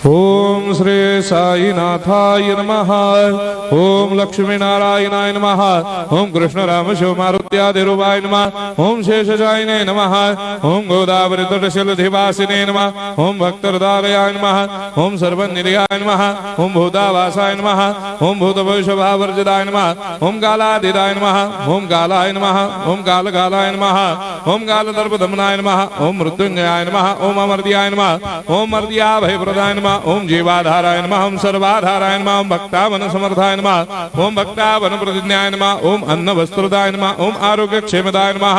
ओम श्री साईनाथाय नमः। ओम लक्ष्मी नारायणाय नमः। ओम कृष्ण राम शिव मारुत्यादिरूपाय नमः। ओम शेषशायिने नमः। ओम गोदावरी तटशिलधिवासिने नमः। ओम भक्तहृदयाय नमः। ओम सर्वनिलयाय नमः। ओम भूतावासाय नमः। ओम भूतभविष्यभावर्जिताय नमः। ओम कालातीताय नमः। ओम कालाय नमः। ओम कालकालाय नमः। ओम कालदर्पदमनाय नमः। ओम मृत्युंजयाय नमः। ओम अमर्त्याय नमः। ओम मर्त्याभयप्रदाय नमः। ओम जीवाधाराय नमः। ओम सर्वाधाराय नमः। ओम भक्तावन समर्थाय नमः। ओम भक्तावन प्रतिज्ञाय नमः। ओम अन्न वस्त्रदाय नमः। ओम आरोग्य क्षेमदाय नमः।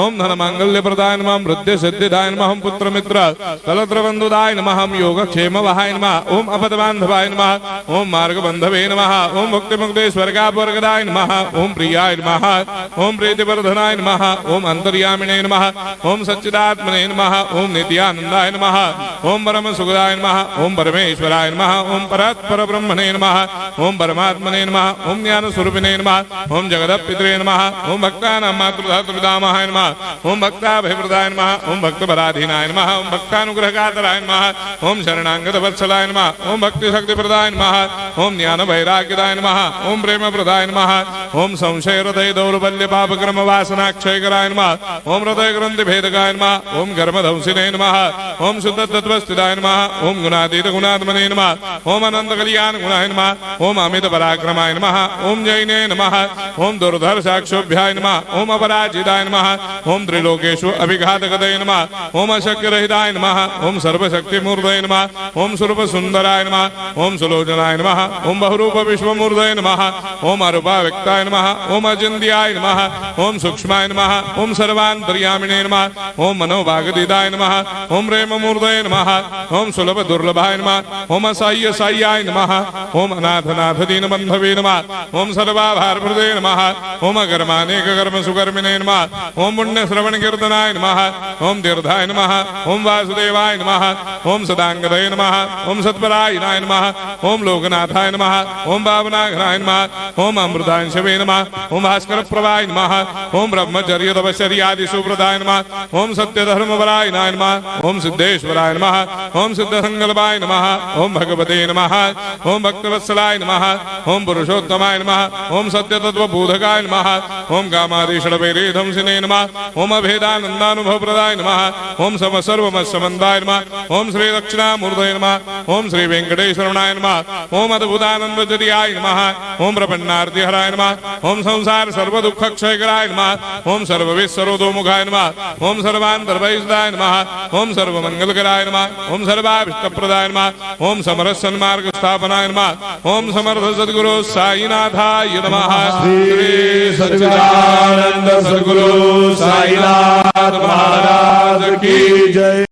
ओम धन मांगल्य प्रदाय नमः। वृद्धि सिद्धिदाय नमः। ओम पुत्र मित्र कलत्र बंधुदाय नमः। ओम योग क्षेम वहाय नमः। ओम अपद बांधवाय नमः। ओम मार्ग बंधवे नमः। ओम मुक्ति मुक्ति स्वर्गापवर्गदाय नमः। ओम प्रियाय नमः। ओम प्रीतिवर्धनाय नमः। ओम अंतर्यामिने नमः। ओम सच्चिदात्मने नमः। ओम नित्यानंदाय नमः। ओम परम सुखदाय नमः। ओम परमेश्वराय नमः। ओम परात्पर ब्रह्मणे नमः। ओम परमात्मने नमः। ओम ज्ञान स्वरूपिणे नमः। ओम जगदपितरे नमः। ओम भक्तानां मातृधातृपितामहाय नमः। ओम भक्ताभयप्रदाय नमः। ओम भक्तपराधीनाय नमः। ओम भक्तानुग्रहकातराय नमः। ओम शरणागत वत्सलाय नमः। ओम भक्ति शक्तिप्रदाय नमः। ओम ज्ञान वैराग्यदाय नमः। ओम प्रेम प्रदाय नमः। ओम संशय हृदय दौर्बल्य पाप कर्म वासना क्षयकराय नमः। ओम हृदय ग्रंथि भेदकाय नमः। ओम कर्मधंसिने नमः। ओम शुद्ध तत्वस्थिताय नमः। ओम गुणातीत गुणात्मने नमः। ओम अनंत कल्याण गुणाय नमः। ओम अमित पराक्रमाय नमः। ओम जैने नमः। ओम दुर्धर्षाक्षोभ्याय नमः। ओम अपराजिताय नमः। ओम त्रिलोकेषु अभिघातगतये नमः। ओम अशक्यरहिताय नमः। ओम सर्वशक्तिमूर्तये नमः। ओम स्वरूप सुंदराय नमः। ओम सुलोचनाय नमः। ओम बहुरूप विश्वमूर्तये नमः। ओम अरूपाव्यक्ताय नमः। ओम अचिन्त्याय नमः। ओम सूक्ष्माय नमः। ओम सर्वान्तर्यामिने नमः। ओम मनोभागतीताय नमः। ओम प्रेममूर्तये नमः। ओम सुलभ दुर्लभाय नमः। ओम असाह्य साह्याय नमः। ओम अनाथनाथ दीनबन्धवे नमः। ओम सर्वाभारप्रदे नमः। ओम अकर्मानेक कर्म सुकर्मिणे नमः। ओम पुण्य श्रवण कीर्तनाय नमः। ओम तीर्थाय नमः। ओम वासुदेवाय नमः। ओम सदांगदये नमः। ओम सत्परायणाय नमः। ओम लोकनाथाय नमः। ओम पावनाघनाय नमः। ओम अमृतांशवे नमः। ओम भास्कर प्रभाय नमः। ओम ब्रह्मचर्य तपश्चर्यादि सुप्रदाय नमः। ओम सत्यधर्मपरायणाय नमः। ओम सिद्धेश्वराय नमः। ओम सिद्ध संकल्पाय नमः। ओम भगवते नमः। ओम भक्तवत्सलाय नमः। ओम पुरुषोत्तमाय नमः। ओम सत्यतत्त्वबोधकाय नमः। ओम कामादिषडवैरेधंसिने नमः। ओम अभेदानन्दानुभवप्रदाय नमः। ओम सर्वमस्समन्दाय नमः। ओम श्री दक्षिणामूर्तये नमः। ओम श्री वेंकटेश्वरनाय नमः। ओम अद्भुतानन्दचर्याय नमः। ओम प्रपन्नार्तिहराय नमः। ओम संसार सर्वदुःखक्षयकराय नमः। ओम सर्वविश्वरोधोमुखाय नमः। ओम सर्वान्तर्बहिष्ठाय नमः। ओम सर्वमङ्गलकराय नमः। ओम सर्वाभीष्टप्रदाय नमः। ओम समरस सन्मार्ग स्थापनाय नमः। ओम समर्थ सद्गुरु साईनाथाय नमः। श्री सच्चिदानंद सद्गुरु साईनाथ महाराज की जय।